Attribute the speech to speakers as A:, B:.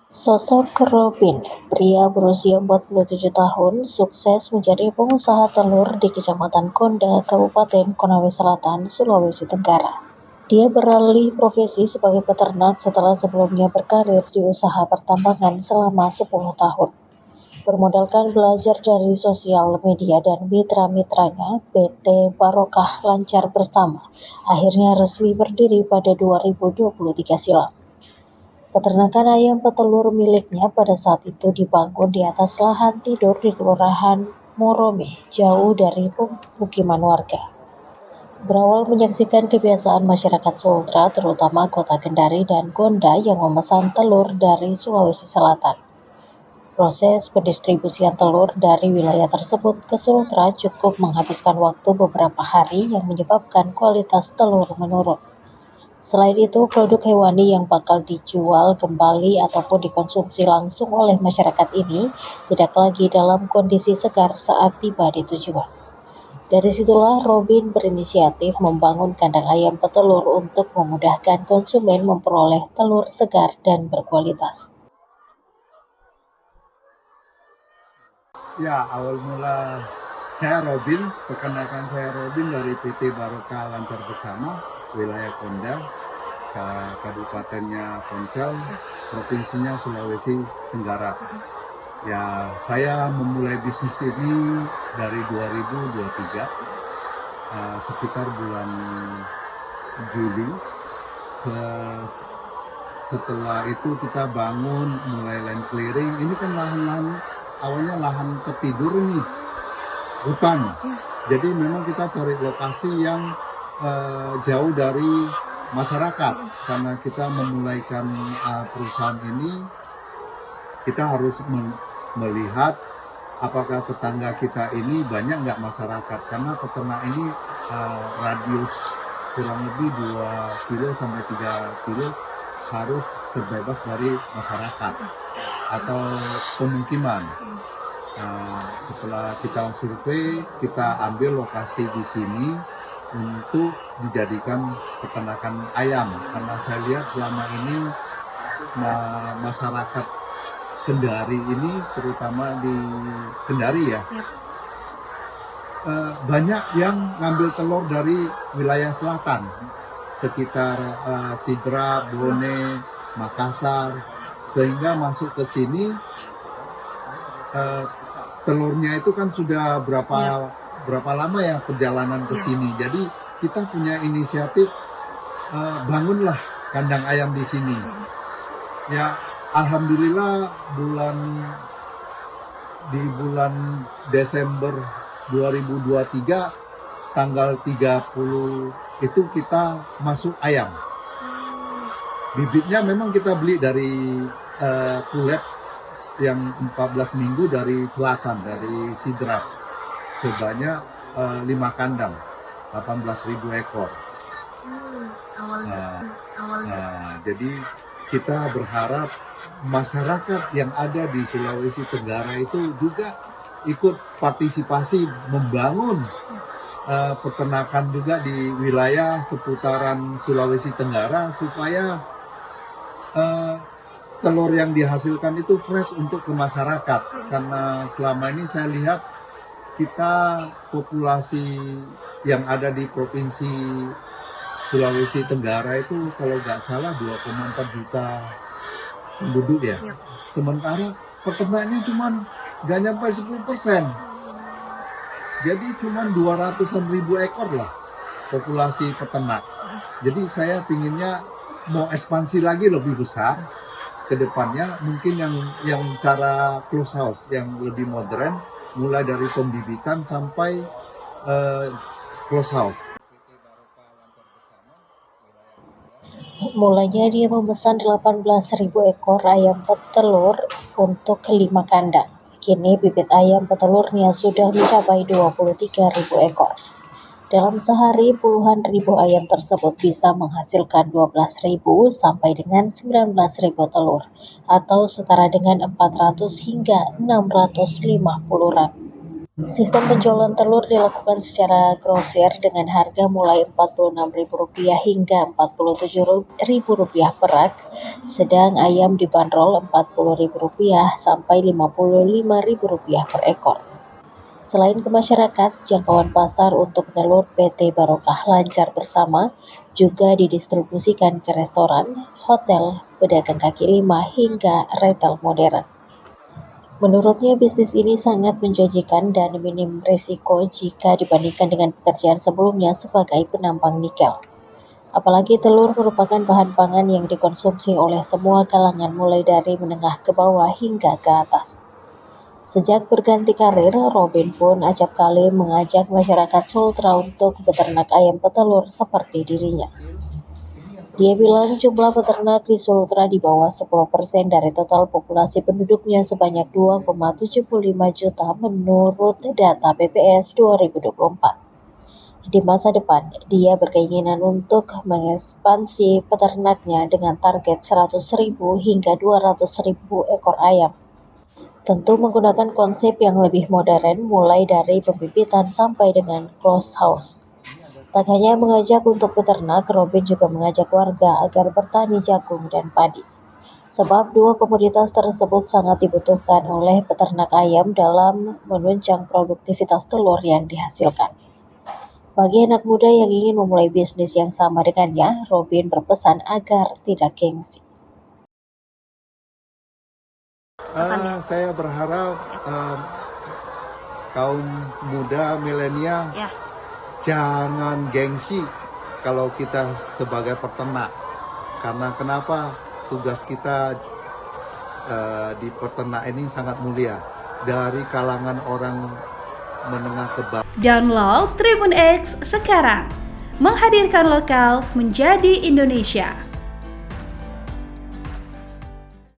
A: Sosok Robin, pria berusia 47 tahun, sukses menjadi pengusaha telur di Kecamatan Konda, Kabupaten Konawe Selatan, Sulawesi Tenggara. Dia beralih profesi sebagai peternak setelah sebelumnya berkarir di usaha pertambangan selama 10 tahun. Bermodalkan belajar dari sosial media dan mitra-mitranya, PT Barokah Lancar Bersama akhirnya resmi berdiri pada 2023 silam. Peternakan ayam petelur miliknya pada saat itu dibangun di atas lahan tidur di Kelurahan Morome, jauh dari pemukiman warga. Berawal menyaksikan kebiasaan masyarakat Sultra, terutama Kota Kendari dan Gonda yang memesan telur dari Sulawesi Selatan. Proses pendistribusian telur dari wilayah tersebut ke Sultra cukup menghabiskan waktu beberapa hari yang menyebabkan kualitas telur menurun. Selain itu, produk hewani yang bakal dijual kembali ataupun dikonsumsi langsung oleh masyarakat ini tidak lagi dalam kondisi segar saat tiba di tujuan. Dari situlah Robin berinisiatif membangun kandang ayam petelur untuk memudahkan konsumen memperoleh telur segar dan berkualitas.
B: Ya, awal mula saya Robin, perkenalkan saya Robin dari PT Barokah Lancar Bersama, wilayah Konda, kabupatennya Ponsel, provinsinya Sulawesi Tenggara. Ya, saya memulai bisnis ini dari 2023, sekitar bulan Juli. Setelah itu kita bangun, mulai land clearing. Ini kan lahan-lahan awalnya lahan tertidur nih, hutan. Jadi memang kita cari lokasi yang jauh dari masyarakat. Karena kita memulaikan perusahaan ini, kita harus melihat apakah tetangga kita ini banyak nggak masyarakat. Karena peternak ini radius kurang lebih 2 kilo sampai 3 kilo harus terbebas dari masyarakat atau pemukiman. Setelah kita survei, kita ambil lokasi di sini untuk dijadikan peternakan ayam, karena saya lihat selama ini masyarakat Kendari ini, terutama di Kendari ya, banyak yang ngambil telur dari wilayah selatan sekitar Sidra, Bone, Makassar, sehingga masuk ke sini telurnya itu kan sudah berapa lama ya perjalanan ke sini. Jadi kita punya inisiatif, bangunlah kandang ayam di sini. Ya, alhamdulillah di bulan Desember 2023 tanggal 30 itu kita masuk ayam. Bibitnya memang kita beli dari kulet yang 14 minggu dari selatan, dari Sidrap, sebanyak 5 kandang, 18.000 ekor. Jadi kita berharap masyarakat yang ada di Sulawesi Tenggara itu juga ikut partisipasi membangun peternakan juga di wilayah seputaran Sulawesi Tenggara, supaya telur yang dihasilkan itu fresh untuk ke masyarakat. Karena selama ini saya lihat kita populasi yang ada di provinsi Sulawesi Tenggara itu kalau nggak salah 2,4 juta penduduk ya. Sementara peternaknya cuma nggak nyampe 10%. Jadi cuma 200-an ribu ekor lah populasi peternak. Jadi saya pinginnya mau ekspansi lagi lebih besar ke depannya, mungkin yang cara close house yang lebih modern, mulai dari pembibitan sampai close house.
A: Mulanya dia memesan 18.000 ekor ayam petelur untuk 5 kandang. Kini bibit ayam petelurnya sudah mencapai 23.000 ekor. Dalam sehari, puluhan ribu ayam tersebut bisa menghasilkan 12.000 sampai dengan 19.000 telur, atau setara dengan 400 hingga 650 rak. Sistem penjualan telur dilakukan secara grosir dengan harga mulai Rp46.000 hingga Rp47.000 per rak, sedang ayam dibanderol Rp40.000 sampai Rp55.000 per ekor. Selain ke masyarakat, jangkauan pasar untuk telur PT Barokah Lancar Bersama juga didistribusikan ke restoran, hotel, pedagang kaki lima, hingga retail modern. Menurutnya, bisnis ini sangat menjanjikan dan minim risiko jika dibandingkan dengan pekerjaan sebelumnya sebagai penambang nikel. Apalagi telur merupakan bahan pangan yang dikonsumsi oleh semua kalangan mulai dari menengah ke bawah hingga ke atas. Sejak berganti karir, Robin pun acap kali mengajak masyarakat Sultra untuk beternak ayam petelur seperti dirinya. Dia bilang jumlah peternak di Sultra di bawah 10% dari total populasi penduduknya sebanyak 2,75 juta menurut data BPS 2024. Di masa depan, dia berkeinginan untuk mengekspansi peternaknya dengan target 100.000 hingga 200.000 ekor ayam. Tentu menggunakan konsep yang lebih modern mulai dari pembibitan sampai dengan closed house. Tak hanya mengajak untuk beternak, Robin juga mengajak warga agar bertani jagung dan padi. Sebab dua komoditas tersebut sangat dibutuhkan oleh peternak ayam dalam menunjang produktivitas telur yang dihasilkan. Bagi anak muda yang ingin memulai bisnis yang sama dengannya, Robin berpesan agar tidak gengsi.
B: Saya berharap kaum muda milenial jangan gengsi kalau kita sebagai peternak. Karena kenapa? Tugas kita di peternak ini sangat mulia. Dari kalangan orang menengah ke bawah.
C: Download Tribun X sekarang. Menghadirkan lokal menjadi Indonesia.